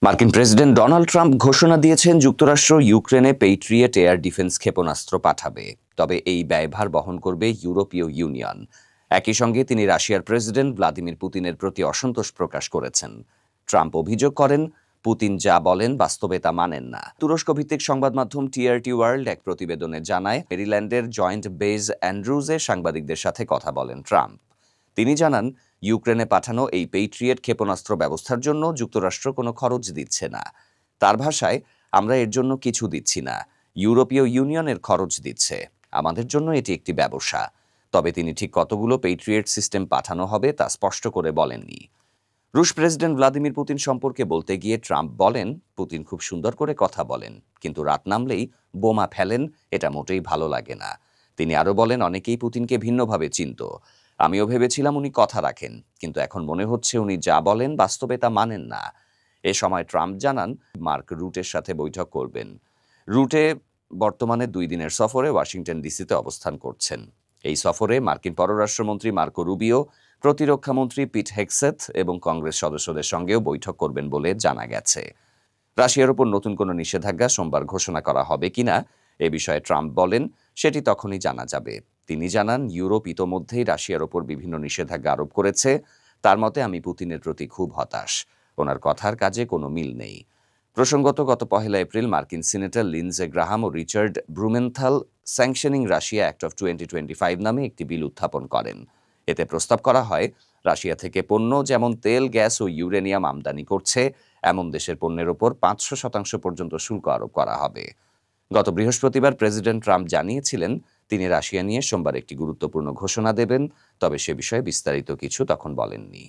মার্কিন president Donald Trump ঘোষণা দিয়েছেন যুক্তরাষ্ট্র ইউক্রেনে পেট্রিয়ট এয়ার ডিফেন্স ক্ষেপণাস্ত্র পাঠাবে, তবে এই ব্যয়ভার বহন করবে ইউরোপীয় ইউনিয়ন। একই সঙ্গে তিনি রাশিয়ার প্রেসিডেন্ট ভ্লাদিমির পুতিনের প্রতি অসন্তোষ প্রকাশ করেছেন। ট্রাম্প অভিযোগ করেন, পুতিন যা বলেন বাস্তবে তা মানেন না। তুরস্ক ভিত্তিক সংবাদ মাধ্যম টিআরটি ওয়ার্ল্ড এক প্রতিবেদনে জানায়, মেরিল্যান্ডের জয়েন্ট বেজ অ্যান্ড্রুজে সাংবাদিকদের সাথে কথা বলেন ট্রাম্প। তিনি জানান, ইউক্রেনে পাঠানো এই পেট্রিয়ট ক্ষেপণাস্ত্র ব্যবস্থার জন্য যুক্তরাষ্ট্র কোনো খরচ দিচ্ছে না। তার ভাষায়, আমরা এর জন্য কিছু দিচ্ছি না, ইউরোপীয় ইউনিয়নের খরচ দিচ্ছে। আমাদের জন্য এটি একটি ব্যবসা। তবে তিনি ঠিক কতগুলো পেট্রিয়ট সিস্টেম পাঠানো হবে তা স্পষ্ট করে বলেননি। রুশ প্রেসিডেন্ট ভ্লাদিমির পুতিন সম্পর্কে বলতে গিয়ে ট্রাম্প বলেন, পুতিন খুব সুন্দর করে কথা বলেন, কিন্তু রাত নামলেই বোমা ফেলেন, এটা মোটেই ভালো লাগে না। তিনি আরও বলেন, অনেকেই পুতিনকে ভিন্নভাবে চিনত। আমিও ভেবেছিলাম উনি কথা রাখেন, কিন্তু এখন মনে হচ্ছে উনি যা বলেন বাস্তবে তা মানেন না। এ সময় ট্রাম্প জানান, মার্ক রুটের সাথে বৈঠক করবেন। রুটে বর্তমানে 2 দিনের সফরে ওয়াশিংটন ডিসিতে অবস্থান করছেন। এই সফরে মার্কিন পররাষ্ট্রমন্ত্রী মার্কো রুবিও, প্রতিরক্ষামন্ত্রী পিট হেগসেথ এবং কংগ্রেস সদস্যদের সঙ্গেও বৈঠক করবেন বলে জানা গেছে। রাশিয়ার উপর নতুন কোনো নিষেধাজ্ঞা সোমবার ঘোষণা করা হবে কিনা এ বিষয়ে ট্রাম্প বলেন, সেটি তখনই জানা যাবে। তিনি জানান, ইউরোপ ইতোমধ্যেই রাশিয়ার ওপর বিভিন্ন নিষেধাজ্ঞা আরোপ করেছে। তার মতে, আমি পুতিনের প্রতি খুব হতাশ। ওনার কথার কাজে কোনো মিল নেই। প্রসঙ্গত, গত 1 এপ্রিল মার্কিন সিনেটর লিন্ডসে গ্রাহাম ও Richard Blumenthal sanctioning Russia act of 2025 নামে একটি বিল উত্থাপন করেন। এতে প্রস্তাব করা হয়, রাশিয়া থেকে পণ্য যেমন তেল, গ্যাস ও ইউরেনিয়াম আমদানি করছে এমন দেশের পণ্যের ওপর 500% পর্যন্ত শুল্ক আরোপ করা হবে। গত বৃহস্পতিবার প্রেসিডেন্ট ট্রাম্প জানিয়েছিলেন, তিনি রাশিয়া নিয়ে সোমবার একটি গুরুত্বপূর্ণ ঘোষণা দেবেন, তবে সে বিষয়ে বিস্তারিত কিছু তখন বলেননি।